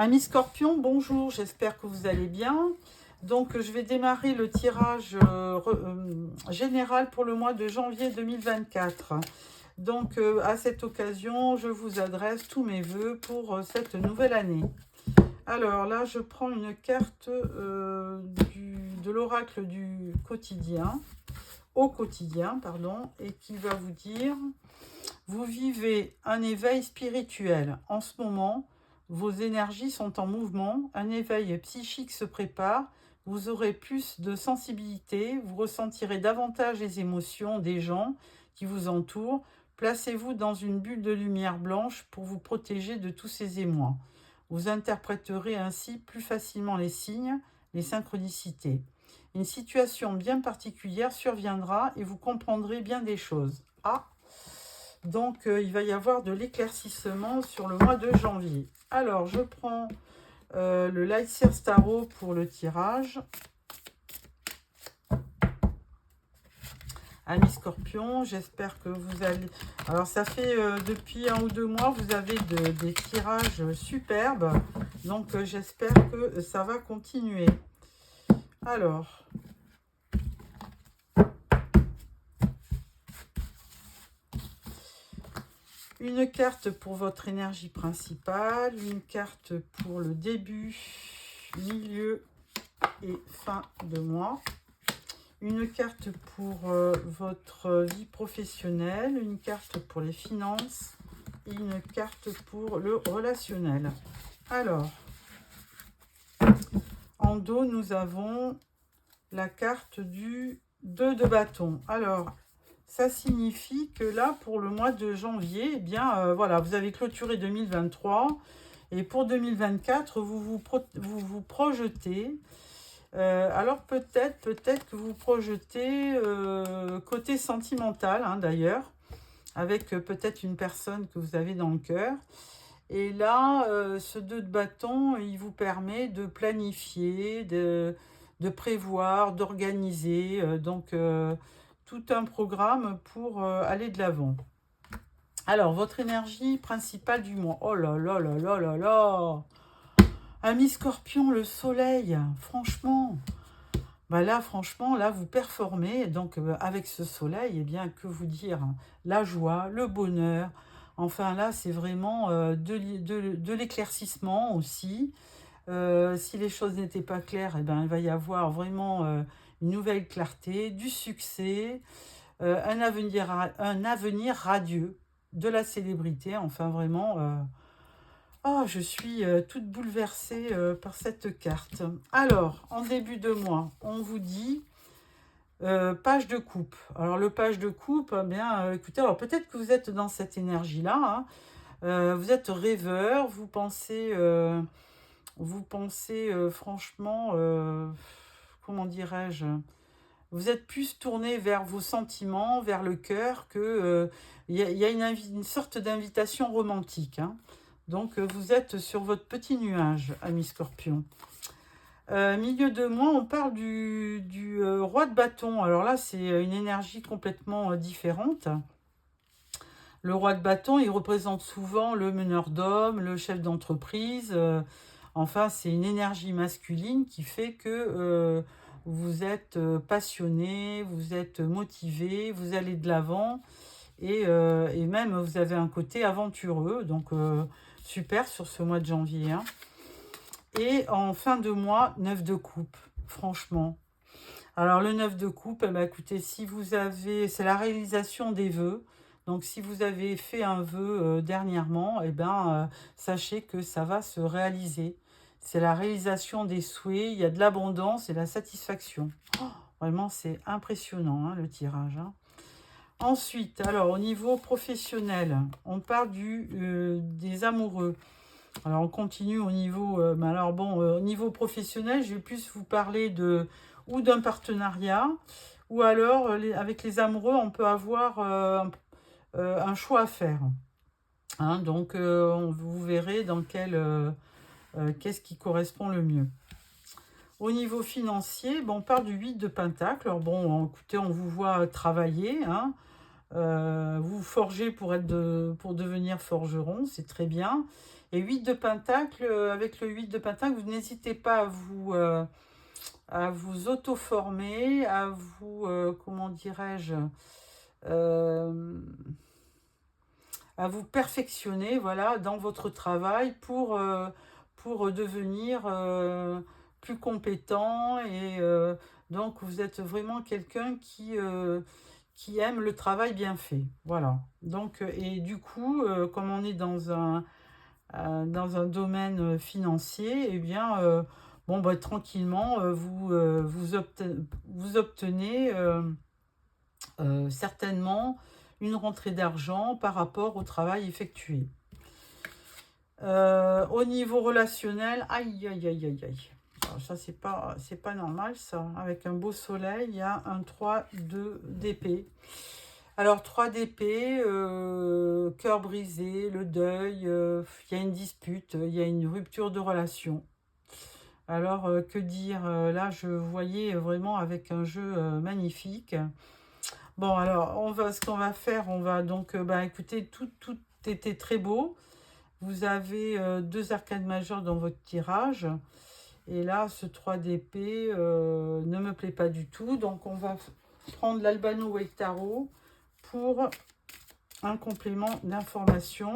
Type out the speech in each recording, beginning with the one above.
Amis Scorpion, bonjour, j'espère que vous allez bien. Donc, je vais démarrer le tirage général pour le mois de janvier 2024. Donc, à cette occasion, je vous adresse tous mes vœux pour cette nouvelle année. Alors là, je prends une carte de l'oracle du quotidien, au quotidien, pardon, et qui va vous dire: vous vivez un éveil spirituel. En ce moment, vos énergies sont en mouvement, un éveil psychique se prépare, vous aurez plus de sensibilité, vous ressentirez davantage les émotions des gens qui vous entourent. Placez-vous dans une bulle de lumière blanche pour vous protéger de tous ces émois. Vous interpréterez ainsi plus facilement les signes, les synchronicités. Une situation bien particulière surviendra et vous comprendrez bien des choses. Donc, il va y avoir de l'éclaircissement sur le mois de janvier. Alors, je prends le Lightseer Tarot pour le tirage. Amis Scorpion, j'espère que vous allez... Alors, ça fait depuis 1 ou 2 mois, vous avez des tirages superbes. Donc, j'espère que ça va continuer. Alors... une carte pour votre énergie principale, une carte pour le début, milieu et fin de mois, une carte pour votre vie professionnelle, une carte pour les finances et une carte pour le relationnel. Alors, en dos, nous avons la carte du 2 de bâton. Alors, ça signifie que là, pour le mois de janvier, eh bien, voilà, vous avez clôturé 2023. Et pour 2024, vous vous projetez. Alors, peut-être que vous projetez côté sentimental, hein, d'ailleurs, avec peut-être une personne que vous avez dans le cœur. Et là, ce 2 de bâton, il vous permet de planifier, de prévoir, d'organiser. Donc, tout un programme pour aller de l'avant. Alors, votre énergie principale du mois. Oh là là là là là là. Ami Scorpion, le soleil, franchement. Bah là, franchement, là, vous performez. Donc, avec ce soleil, eh bien, que vous dire? La joie, le bonheur. Enfin, là, c'est vraiment de l'éclaircissement aussi. Si les choses n'étaient pas claires, eh ben, il va y avoir vraiment une nouvelle clarté, du succès, un avenir radieux, de la célébrité. Enfin, vraiment, oh, je suis toute bouleversée par cette carte. Alors, en début de mois, on vous dit page de coupe. Alors, le page de coupe, eh bien, écoutez, alors peut-être que vous êtes dans cette énergie-là, hein. Vous êtes rêveur, vous pensez franchement, comment dirais-je, vous êtes plus tourné vers vos sentiments, vers le cœur, que y a une sorte d'invitation romantique, hein. Donc, vous êtes sur votre petit nuage, ami Scorpion. Milieu de mois, on parle du roi de bâton. Alors là, c'est une énergie complètement différente. Le roi de bâton, il représente souvent le meneur d'hommes, le chef d'entreprise. Enfin, c'est une énergie masculine qui fait que vous êtes passionné, vous êtes motivé, vous allez de l'avant. Et même, vous avez un côté aventureux. Donc, super sur ce mois de janvier, hein. Et en fin de mois, 9 de coupe, franchement. Alors, le 9 de coupe, eh ben, écoutez, si vous avez... c'est la réalisation des vœux. Donc, si vous avez fait un vœu dernièrement, eh ben, sachez que ça va se réaliser. C'est la réalisation des souhaits, il y a de l'abondance et la satisfaction. Oh, vraiment, c'est impressionnant, hein, le tirage, hein. Ensuite, alors, au niveau professionnel, on parle des amoureux. Alors, on continue au niveau... mais alors, bon, au niveau professionnel, je vais plus vous parler ou d'un partenariat, ou alors, avec les amoureux, on peut avoir un choix à faire, hein. Donc, vous verrez dans qu'est-ce qui correspond le mieux. Au niveau financier, bon, on parle du 8 de Pentacle. Alors, bon, écoutez, on vous voit travailler, hein. Vous forgez pour devenir forgeron, c'est très bien. Et 8 de Pentacle, avec le 8 de Pentacle, vous n'hésitez pas à vous auto-former, à vous, comment dirais-je, euh, à vous perfectionner, voilà, dans votre travail pour devenir plus compétent. Et donc, vous êtes vraiment quelqu'un qui aime le travail bien fait. Voilà. Donc, et du coup, comme on est dans un domaine financier, eh bien, bon, bah, tranquillement, vous obtenez certainement une rentrée d'argent par rapport au travail effectué. Au niveau relationnel, aïe, aïe, aïe, aïe, aïe. Alors ça, c'est pas normal, ça. Avec un beau soleil, il y a un 3 d'épée. Alors, 3 d'épée, cœur brisé, le deuil, il y a une dispute, il y a une rupture de relation. Alors, que dire, là, je voyais vraiment avec un jeu magnifique. Bon, alors, ce qu'on va faire, on va donc, bah, écoutez, tout était très beau. Vous avez 2 arcades majeures dans votre tirage. Et là, ce 3 d'épée ne me plaît pas du tout. Donc, on va prendre l'Albano Wake Tarot pour un complément d'information.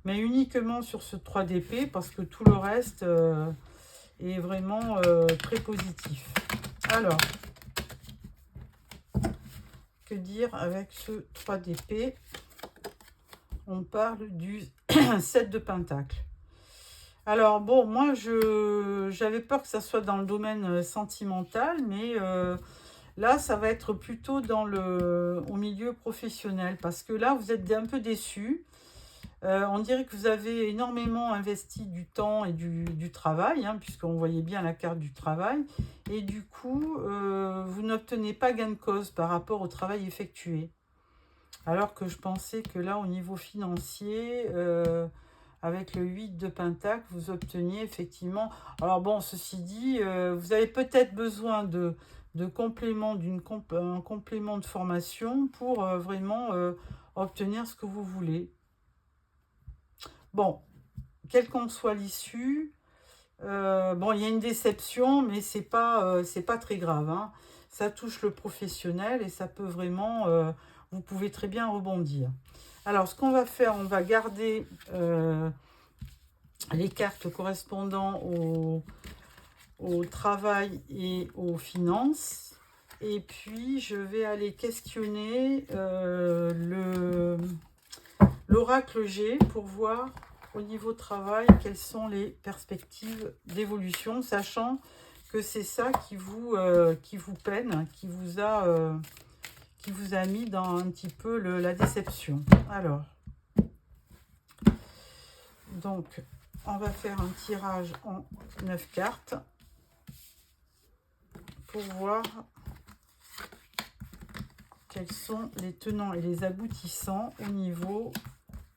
Mais uniquement sur ce 3 d'épée parce que tout le reste est vraiment très positif. Alors, que dire avec ce 3 d'épée? On parle du 7 de Pentacle. Alors, bon, moi, j'avais peur que ça soit dans le domaine sentimental, mais là, ça va être plutôt au milieu professionnel, parce que là, vous êtes un peu déçus. On dirait que vous avez énormément investi du temps et du travail, hein, puisqu'on voyait bien la carte du travail, et du coup, vous n'obtenez pas gain de cause par rapport au travail effectué. Alors que je pensais que là, au niveau financier, avec le 8 de Pentacle, vous obteniez effectivement... Alors bon, ceci dit, vous avez peut-être besoin de complément, un complément de formation pour vraiment obtenir ce que vous voulez. Bon, quelle qu'en soit l'issue, bon, il y a une déception, mais c'est pas très grave, hein. Ça touche le professionnel et ça peut vraiment... vous pouvez très bien rebondir. Alors, ce qu'on va faire, on va garder les cartes correspondant au travail et aux finances. Et puis, je vais aller questionner l'oracle G pour voir au niveau travail quelles sont les perspectives d'évolution, sachant que c'est ça qui vous peine, qui vous a mis dans un petit peu la déception. Alors, donc, on va faire un tirage en 9 cartes pour voir quels sont les tenants et les aboutissants au niveau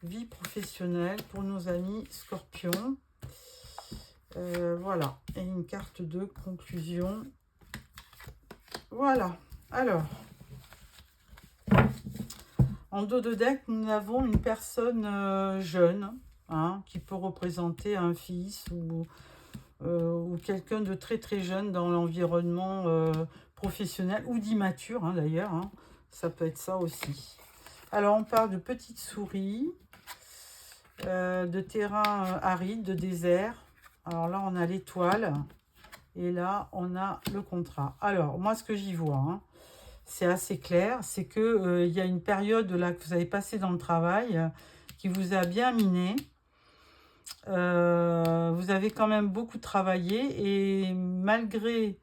vie professionnelle pour nos amis Scorpions. Voilà, et une carte de conclusion. Voilà, alors, en dos de deck, nous avons une personne jeune, hein, qui peut représenter un fils ou quelqu'un de très très jeune dans l'environnement professionnel ou d'immature, hein, d'ailleurs, hein. Ça peut être ça aussi. Alors, on parle de petites souris, de terrain aride, de désert. Alors là, on a l'étoile et là, on a le contrat. Alors, moi, ce que j'y vois, hein, c'est assez clair, c'est que il y a une période là que vous avez passée dans le travail qui vous a bien miné. Vous avez quand même beaucoup travaillé et malgré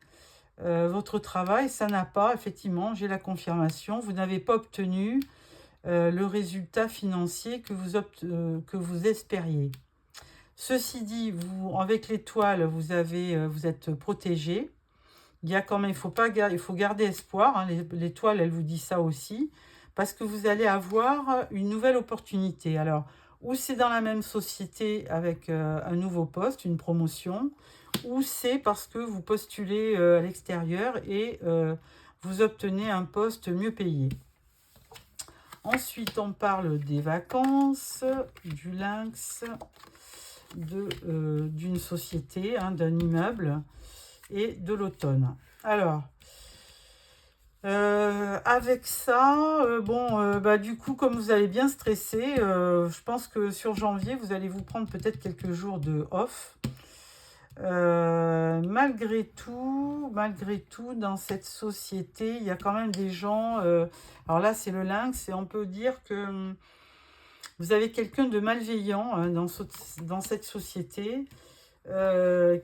votre travail, ça n'a pas, effectivement, j'ai la confirmation, vous n'avez pas obtenu le résultat financier que vous espériez. Ceci dit, avec l'étoile, vous êtes protégé. Il y a quand même, il faut garder espoir, hein, l'étoile, elle vous dit ça aussi, parce que vous allez avoir une nouvelle opportunité. Alors, ou c'est dans la même société avec un nouveau poste, une promotion, ou c'est parce que vous postulez à l'extérieur et vous obtenez un poste mieux payé. Ensuite, on parle des vacances, du lynx, d'une société, hein, d'un immeuble, et de l'automne. Alors, avec ça, bon, bah, du coup, comme vous allez bien stresser, je pense que sur janvier, vous allez vous prendre peut-être quelques jours de off. Malgré tout, dans cette société, il y a quand même des gens. Alors là, c'est le lynx, et on peut dire que vous avez quelqu'un de malveillant, hein, dans cette société,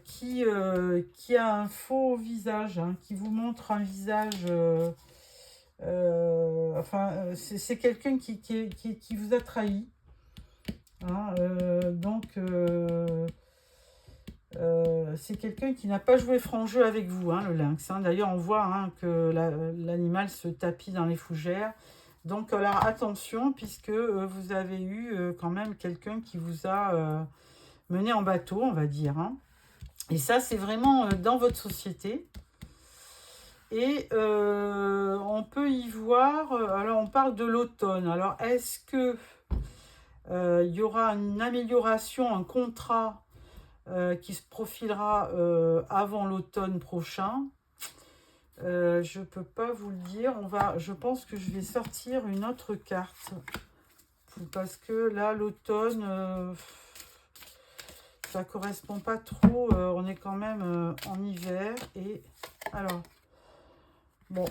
qui a un faux visage, hein, qui vous montre un visage. Enfin, c'est quelqu'un qui vous a trahi, hein, donc. C'est quelqu'un qui n'a pas joué franc jeu avec vous, hein, le lynx, hein. D'ailleurs, on voit, hein, que l'animal se tapit dans les fougères. Donc, alors, attention, puisque vous avez eu quand même quelqu'un qui vous a mené en bateau, on va dire, hein. Et ça, c'est vraiment dans votre société. Et on peut y voir... alors, on parle de l'automne. Alors, est-ce que il y aura une amélioration, un contrat qui se profilera avant l'automne prochain? Je ne peux pas vous le dire. Je pense que je vais sortir une autre carte. Parce que là, l'automne, ça ne correspond pas trop. On est quand même en hiver. Et alors, bon.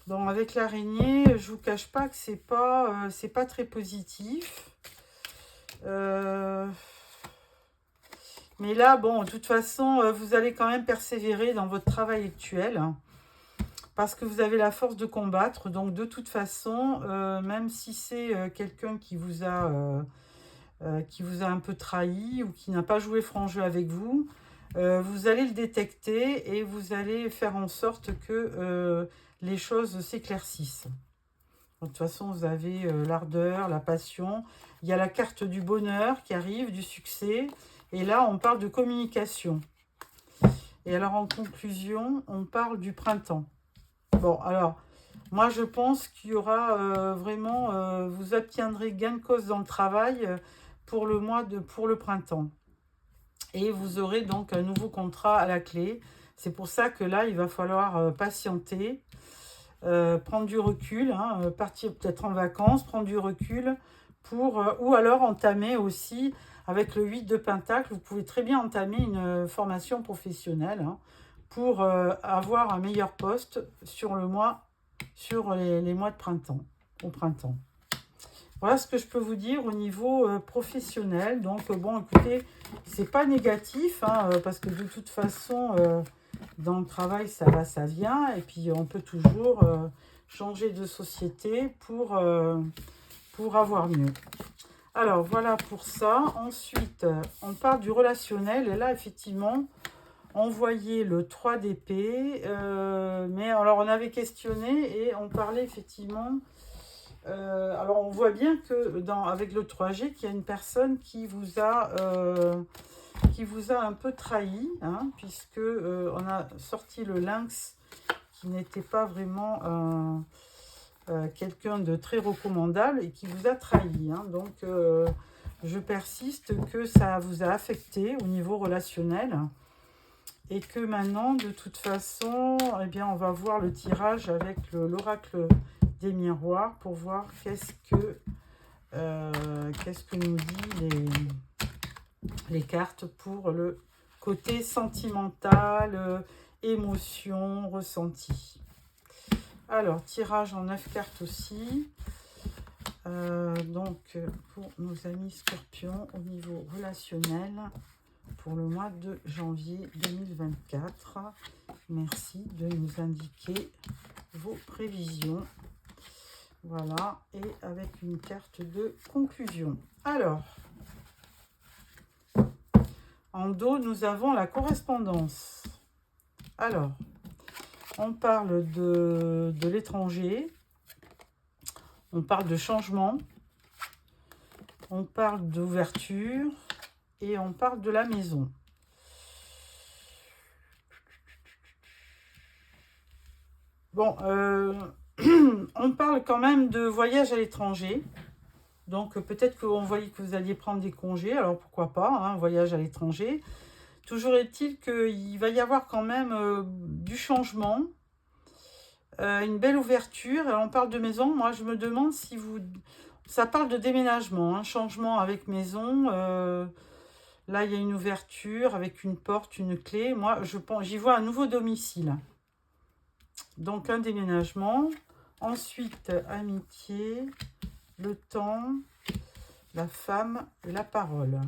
Bon, avec l'araignée, je ne vous cache pas que c'est pas très positif. Mais là, bon, de toute façon, vous allez quand même persévérer dans votre travail actuel, hein, parce que vous avez la force de combattre. Donc, de toute façon, même si c'est quelqu'un qui vous a un peu trahi ou qui n'a pas joué franc jeu avec vous, vous allez le détecter et vous allez faire en sorte que les choses s'éclaircissent. De toute façon, vous avez l'ardeur, la passion. Il y a la carte du bonheur qui arrive, du succès. Et là, on parle de communication. Et alors, en conclusion, on parle du printemps. Bon, alors, moi, je pense qu'il y aura vraiment... vous obtiendrez gain de cause dans le travail pour le printemps. Et vous aurez donc un nouveau contrat à la clé. C'est pour ça que là, il va falloir patienter. Prendre du recul, hein, partir peut-être en vacances, prendre du recul ou alors entamer aussi avec le 8 de Pentacle. Vous pouvez très bien entamer une formation professionnelle, hein, pour avoir un meilleur poste sur les mois de printemps, au printemps. Voilà ce que je peux vous dire au niveau professionnel. Donc bon, écoutez, c'est pas négatif, hein, parce que de toute façon, dans le travail, ça va, ça vient. Et puis, on peut toujours changer de société pour avoir mieux. Alors, voilà pour ça. Ensuite, on parle du relationnel. Et là, effectivement, on voyait le 3 d'épée. Mais alors, on avait questionné et on parlait effectivement... alors, on voit bien que avec le 3G, qu'il y a une personne qui vous a un peu trahi, hein, puisque on a sorti le lynx qui n'était pas vraiment quelqu'un de très recommandable et qui vous a trahi, hein. Donc, je persiste que ça vous a affecté au niveau relationnel et que maintenant, de toute façon, eh bien, on va voir le tirage avec l'oracle des miroirs pour voir qu'est-ce que nous dit les cartes pour le côté sentimental, émotion, ressenti. Alors, tirage en 9 cartes aussi. Donc, pour nos amis scorpions au niveau relationnel pour le mois de janvier 2024. Merci de nous indiquer vos prévisions. Voilà, et avec une carte de conclusion. Alors, en dos, nous avons la correspondance. Alors, on parle de l'étranger, on parle de changement, on parle d'ouverture et on parle de la maison. Bon, On parle quand même de voyage à l'étranger. Donc peut-être qu'on voyait que vous alliez prendre des congés, alors pourquoi pas, hein, voyage à l'étranger. Toujours est-il qu'il va y avoir quand même du changement, une belle ouverture. Alors, on parle de maison, moi je me demande si vous... Ça parle de déménagement, hein, changement avec maison. Là, il y a une ouverture avec une porte, une clé. Moi, je pense, j'y vois un nouveau domicile. Donc, un déménagement. Ensuite, amitié, le temps, la femme, la parole.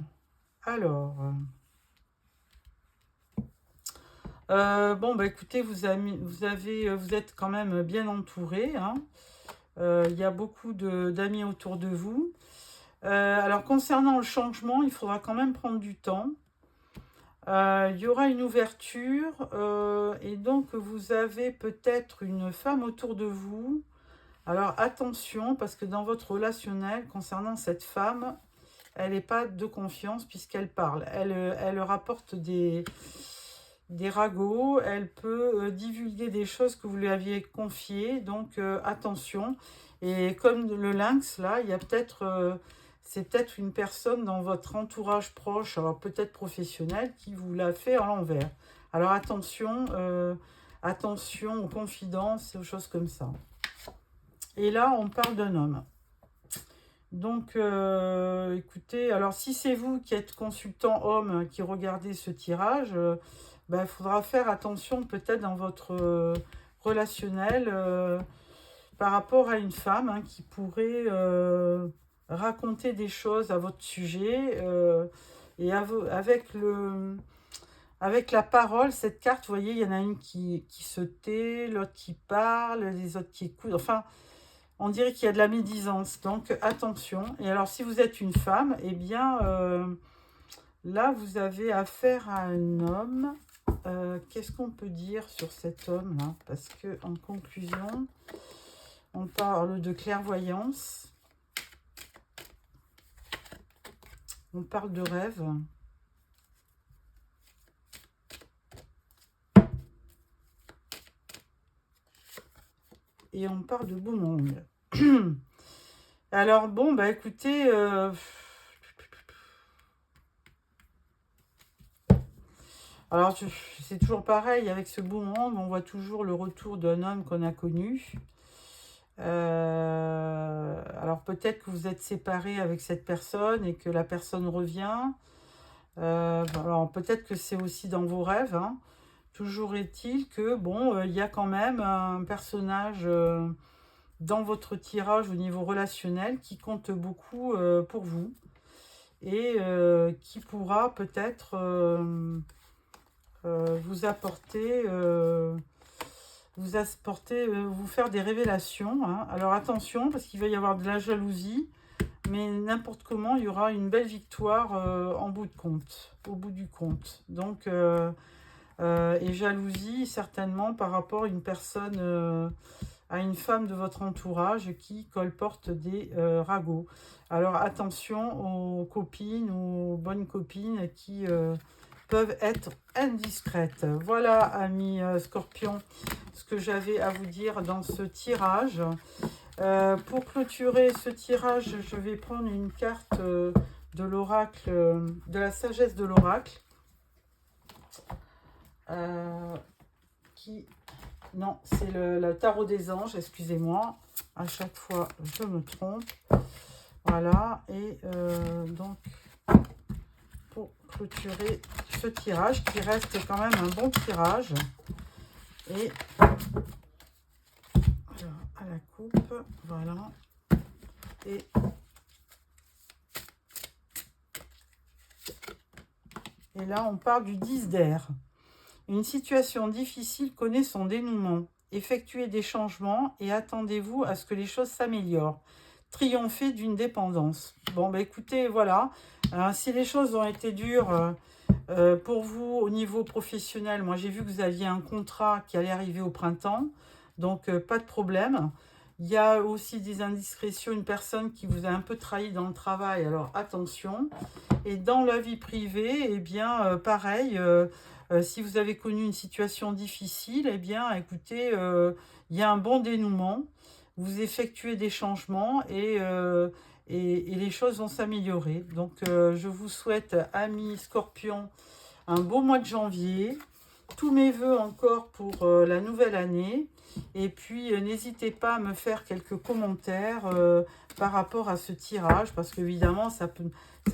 Alors, bon, bah écoutez, vous êtes quand même bien entouré, hein. Il y a beaucoup d'amis autour de vous. Alors, concernant le changement, il faudra quand même prendre du temps. Il y aura une ouverture et donc vous avez peut-être une femme autour de vous. Alors, attention, parce que dans votre relationnel, concernant cette femme, elle n'est pas de confiance puisqu'elle parle. Elle rapporte des ragots, elle peut divulguer des choses que vous lui aviez confiées, donc attention. Et comme le lynx, là, il y a peut-être, c'est peut-être une personne dans votre entourage proche, alors peut-être professionnel, qui vous l'a fait à l'envers. Alors attention aux confidences, aux choses comme ça. Et là, on parle d'un homme. Donc, écoutez, alors si c'est vous qui êtes consultant homme qui regardez ce tirage, il faudra faire attention peut-être dans votre relationnel par rapport à une femme hein, qui pourrait raconter des choses à votre sujet et avec la parole, cette carte, vous voyez, il y en a une qui se tait, l'autre qui parle, les autres qui écoutent, enfin... On dirait qu'il y a de la médisance, donc attention. Et alors, si vous êtes une femme, eh bien, là, vous avez affaire à un homme. Qu'est-ce qu'on peut dire sur cet homme-là? Parce que en conclusion, on parle de clairvoyance. On parle de rêve. Et on parle de boomerang. Alors bon, bah écoutez, alors c'est toujours pareil avec ce boomerang, on voit toujours le retour d'un homme qu'on a connu. Alors peut-être que vous êtes séparés avec cette personne et que la personne revient. Alors peut-être que c'est aussi dans vos rêves, hein. Toujours est-il que, bon, il y a quand même un personnage dans votre tirage au niveau relationnel qui compte beaucoup pour vous et qui pourra peut-être vous apporter, vous faire des révélations, hein. Alors attention, parce qu'il va y avoir de la jalousie, mais n'importe comment, il y aura une belle victoire au bout du compte. Donc... et jalousie certainement par rapport à une personne, à une femme de votre entourage qui colporte des ragots. Alors attention aux copines ou aux bonnes copines qui peuvent être indiscrètes. Voilà, amis Scorpion, ce que j'avais à vous dire dans ce tirage. Pour clôturer ce tirage, je vais prendre une carte de l'oracle, de la sagesse de l'oracle. Non, c'est le tarot des anges, excusez-moi. À chaque fois, je me trompe. Voilà, et donc, pour clôturer ce tirage, qui reste quand même un bon tirage. Et alors, à la coupe, voilà. Et là, on parle du 10 d'air. Une situation difficile connaît son dénouement. Effectuez des changements et attendez-vous à ce que les choses s'améliorent. Triompher d'une dépendance. Bon, bah écoutez, voilà. Si les choses ont été dures pour vous au niveau professionnel, moi j'ai vu que vous aviez un contrat qui allait arriver au printemps. Donc, pas de problème. Il y a aussi des indiscrétions, une personne qui vous a un peu trahi dans le travail. Alors, attention. Et dans la vie privée, eh bien, pareil... Si vous avez connu une situation difficile, eh bien, écoutez, il y a un bon dénouement. Vous effectuez des changements et les choses vont s'améliorer. Donc, je vous souhaite, amis Scorpion, un beau mois de janvier. Tous mes voeux encore pour la nouvelle année. Et puis, n'hésitez pas à me faire quelques commentaires par rapport à ce tirage, parce qu'évidemment, ça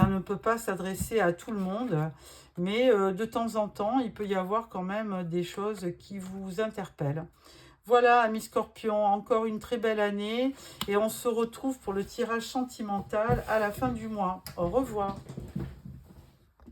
ne peut pas s'adresser à tout le monde. Mais de temps en temps, il peut y avoir quand même des choses qui vous interpellent. Voilà, amis Scorpions, encore une très belle année. Et on se retrouve pour le tirage sentimental à la fin du mois. Au revoir.